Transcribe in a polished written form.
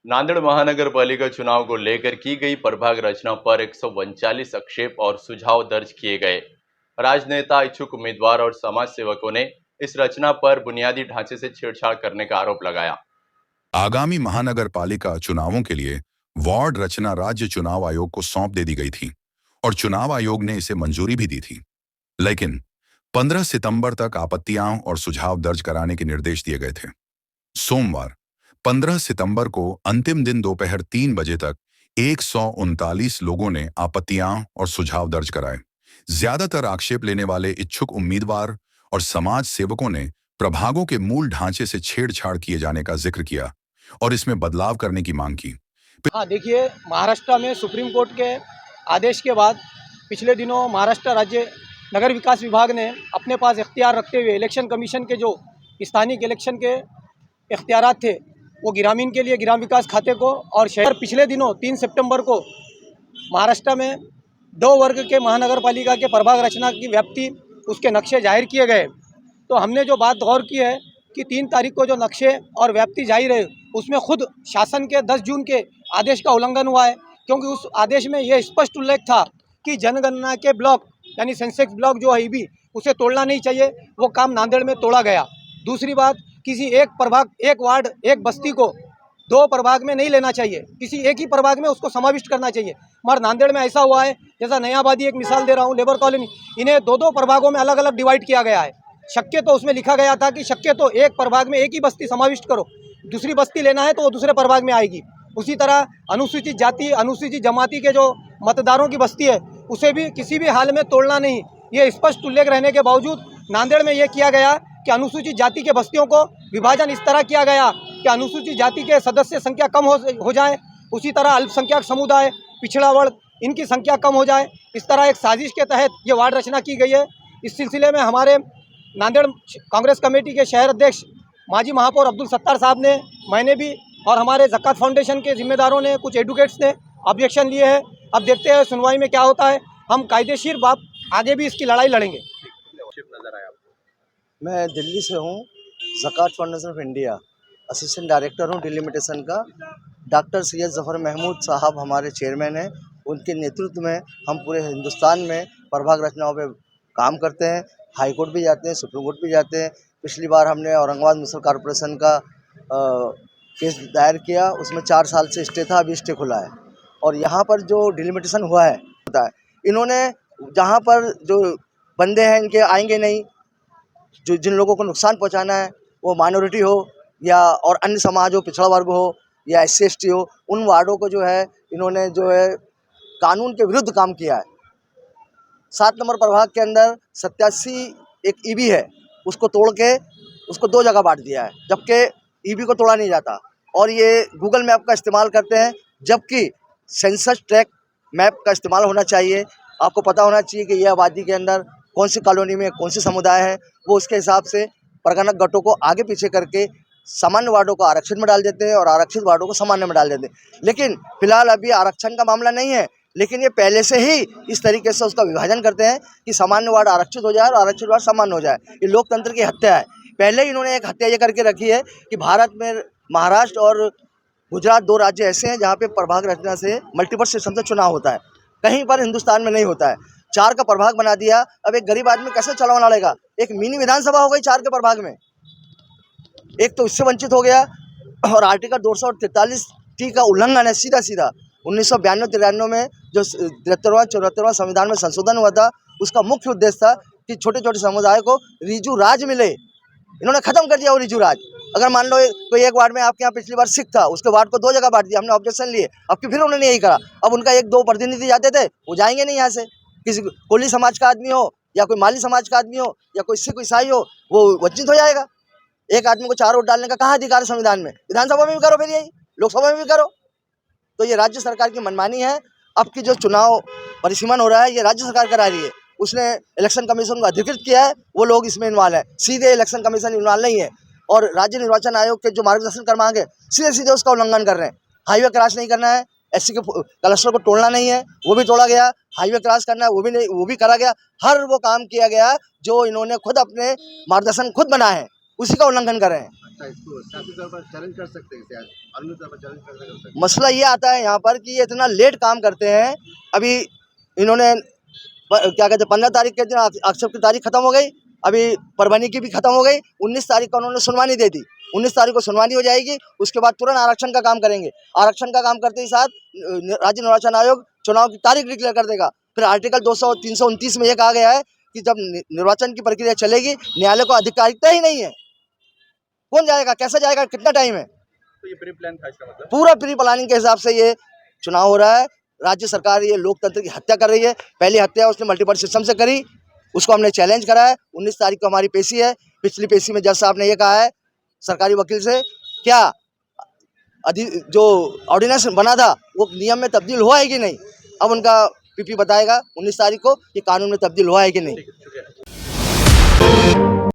नांदेड़ महानगर पालिका चुनाव को लेकर की गई प्रभाग रचना पर 139 आक्षेप और सुझाव दर्ज किए गए। राजनेता, इच्छुक उम्मीदवार और समाज सेवकों ने इस रचना पर बुनियादी ढांचे से छेड़छाड़ करने का आरोप लगाया। आगामी महानगर पालिका चुनावों के लिए वार्ड रचना राज्य चुनाव आयोग को सौंप दे दी गई थी और चुनाव आयोग ने इसे मंजूरी भी दी थी। लेकिन 15 सितंबर तक आपत्तियां और सुझाव दर्ज कराने के निर्देश दिए गए थे। सोमवार 15 सितंबर को अंतिम दिन दोपहर 3 बजे तक 139 लोगों ने आपत्तियां और सुझाव दर्ज कराए। ज्यादातर आक्षेप लेने वाले इच्छुक उम्मीदवार और समाज सेवकों ने प्रभागों के मूल ढांचे से छेड़छाड़ किए जाने का जिक्र किया और इसमें बदलाव करने की मांग की। हाँ, देखिए, महाराष्ट्र में सुप्रीम कोर्ट के आदेश के बाद पिछले दिनों महाराष्ट्र राज्य नगर विकास विभाग ने अपने पास इख्तियार रखते हुए इलेक्शन कमीशन के जो स्थानीय इलेक्शन के इख्तियारात थे वो ग्रामीण के लिए ग्राम विकास खाते को और शहर पिछले दिनों 3 सितंबर को महाराष्ट्र में 2 वर्ग के महानगर पालिका के प्रभाग रचना की व्याप्ति उसके नक्शे जाहिर किए गए। तो हमने जो बात गौर की है कि 3 तारीख को जो नक्शे और व्याप्ति जाहिर है उसमें खुद शासन के 10 जून के आदेश का उल्लंघन हुआ है, क्योंकि उस आदेश में यह स्पष्ट उल्लेख था कि जनगणना के ब्लॉक यानी सेंसेक्स ब्लॉक जो है ईबी उसे तोड़ना नहीं चाहिए। वो काम नांदेड़ में तोड़ा गया। दूसरी बात, किसी एक प्रभाग, एक वार्ड, एक बस्ती को 2 प्रभाग में नहीं लेना चाहिए, किसी एक ही प्रभाग में उसको समाविष्ट करना चाहिए। मगर नांदेड़ में ऐसा हुआ है, जैसा नयाबादी एक मिसाल दे रहा हूँ, लेबर कॉलोनी, इन्हें 2-2 प्रभागों में अलग अलग डिवाइड किया गया है। शक्य तो उसमें लिखा गया था कि शक्य तो एक प्रभाग में एक ही बस्ती समाविष्ट करो, दूसरी बस्ती लेना है तो वो दूसरे प्रभाग में आएगी। उसी तरह अनुसूचित जाति, अनुसूचित जमाती के जो मतदारों की बस्ती है उसे भी किसी भी हाल में तोड़ना नहीं। ये स्पष्ट उल्लेख रहने के बावजूद नांदेड़ में ये किया गया कि अनुसूचित जाति के बस्तियों को विभाजन इस तरह किया गया कि अनुसूचित जाति के सदस्य संख्या कम हो जाए, उसी तरह अल्पसंख्यक समुदाय, पिछड़ा वर्ग, इनकी संख्या कम हो जाए। इस तरह एक साजिश के तहत ये वार्ड रचना की गई है। इस सिलसिले में हमारे नांदेड़ कांग्रेस कमेटी के शहर अध्यक्ष माजी महापौर अब्दुल सत्तार साहब ने, मैंने भी और हमारे ज़कात फाउंडेशन के जिम्मेदारों ने, कुछ एडवोकेट्स ने ऑब्जेक्शन लिए हैं। अब देखते हैं सुनवाई में क्या होता है। हम कायदेशीर बात आगे भी इसकी लड़ाई लड़ेंगे। मैं दिल्ली से हूँ, Zakat foundation of India, assistant director हूँ डिलिमिटेशन का। डॉक्टर सैयद ज़फ़र महमूद साहब हमारे चेयरमैन हैं। उनके नेतृत्व में हम पूरे हिंदुस्तान में प्रभाग रचनाओं पे काम करते हैं। हाई कोर्ट भी जाते हैं, सुप्रीम कोर्ट भी जाते हैं। पिछली बार हमने औरंगाबाद म्यूनसिपल कॉरपोरेशन का केस दायर किया, उसमें 4 साल से स्टे था, अभी स्टे खुला है। और यहाँ पर जो डिलिमिटेशन हुआ है, इन्होंने जहाँ पर जो बंदे हैं इनके आएंगे नहीं, जो जिन लोगों को नुकसान पहुंचाना है, वो माइनॉरिटी हो या और अन्य समाज हो, पिछड़ा वर्ग हो या SC/ST हो, उन वार्डों को जो है इन्होंने जो है कानून के विरुद्ध काम किया है। 7 नंबर प्रभाग के अंदर 87 एक ईबी है, उसको तोड़ के उसको 2 जगह बांट दिया है, जबकि ईबी को तोड़ा नहीं जाता। और ये गूगल मैप का इस्तेमाल करते हैं, जबकि सेंसस ट्रैक मैप का इस्तेमाल होना चाहिए। आपको पता होना चाहिए कि ये आबादी के अंदर कौन सी कॉलोनी में कौन सी समुदाय है, वो उसके हिसाब से परगना गटों को आगे पीछे करके सामान्य वार्डों को आरक्षित में डाल देते हैं और आरक्षित वार्डों को सामान्य में डाल देते हैं। लेकिन फिलहाल अभी आरक्षण का मामला नहीं है, लेकिन ये पहले से ही इस तरीके से उसका विभाजन करते हैं कि सामान्य वार्ड आरक्षित हो जाए और आरक्षित वार्ड सामान्य हो जाए। ये लोकतंत्र की हत्या है। पहले ही इन्होंने एक हत्या ये करके रखी है कि भारत में महाराष्ट्र और गुजरात 2 राज्य ऐसे हैं जहाँ पे प्रभाग रचना से मल्टीपल सिस्टम से चुनाव होता है, कहीं पर हिंदुस्तान में नहीं होता है। 4 का प्रभाग बना दिया। अब एक गरीब आदमी कैसे चलाना लड़ेगा? एक मिनी विधानसभा हो गई 4 के प्रभाग में, एक तो इससे वंचित हो गया। और आर्टिकल 243 का उल्लंघन है सीधा 1992-93 में जो 73वां संविधान में संशोधन हुआ था, उसका मुख्य उद्देश्य था कि छोटे छोटे समुदाय को रिजू राज मिले। इन्होंने खत्म कर दिया वो रिजू राज। अगर मान लो कोई एक वार्ड में आपके यहाँ पिछली बार सिख था, उसके वार्ड को 2 जगह बांट दिया, हमने ऑब्जेक्शन लिए, अब कि फिर उन्होंने यही करा। अब उनका 1-2 प्रतिनिधि जाते थे, वो जाएंगे नहीं यहाँ से। किसी कोली समाज का आदमी हो या कोई माली समाज का आदमी हो या कोई सिख ईसाई हो, वो वंचित हो जाएगा। एक आदमी को 4 वोट डालने का कहाँ अधिकार है संविधान में? विधानसभा में भी करो, फिर यही लोकसभा में भी करो। तो ये राज्य सरकार की मनमानी है। अब की जो चुनाव परिसीमन हो रहा है, ये राज्य सरकार करा रही है। उसने इलेक्शन कमीशन को अधिकृत किया है, वो लोग इसमें इन्वॉल्व है, सीधे इलेक्शन कमीशन इन्वॉल्व नहीं है। और राज्य निर्वाचन आयोग के जो मार्गदर्शन कर मांगे, सीधे सीधे उसका उल्लंघन कर रहे हैं। हाईवे क्रॉस नहीं करना है, SC के क्लस्टर को तोड़ना नहीं है, वो भी तोड़ा गया। हाईवे क्रॉस करना है, वो भी नहीं, वो भी करा गया। हर वो काम किया गया जो इन्होंने खुद अपने मार्गदर्शन खुद बनाए हैं, उसी का उल्लंघन कर रहे हैं। लगता है इसको सियासी तौर पर चैलेंज कर सकते हैं इसे कानूनी तौर पर चैलेंज कर सकते हैं? मसला ये आता है यहाँ पर कि ये इतना लेट काम करते हैं। अभी इन्होंने क्या कहते हैं 15 तारीख के दिन आक्षेप की तारीख खत्म हो गई, अभी परभनी की भी खत्म हो गई, 19 तारीख को उन्होंने सुनवाई दे दी। 19 तारीख को सुनवाई हो जाएगी, उसके बाद तुरंत आरक्षण का काम करेंगे। आरक्षण का काम करते ही साथ राज्य निर्वाचन आयोग चुनाव की तारीख डिक्लेयर कर देगा। फिर आर्टिकल 200 329 में यह कहा गया है कि जब निर्वाचन की प्रक्रिया चलेगी, न्यायालय को आधिकारिकता ही नहीं है, कौन जाएगा, कैसे जाएगा, कितना टाइम है? तो ये प्री प्लान था इसका मतलब? पूरा प्री प्लानिंग के हिसाब से ये चुनाव हो रहा है। राज्य सरकार ये लोकतंत्र की हत्या कर रही है। पहली हत्या उसने मल्टीपल सिस्टम से करी, उसको हमने चैलेंज करा है। 19 तारीख को हमारी पेशी है। पिछली पेशी में जज साहब ने ये कहा है सरकारी वकील से, क्या जो ऑर्डिनेंस बना था वो नियम में तब्दील हुआ है कि नहीं। अब उनका पीपी बताएगा 19 तारीख को कि कानून में तब्दील हुआ है कि नहीं।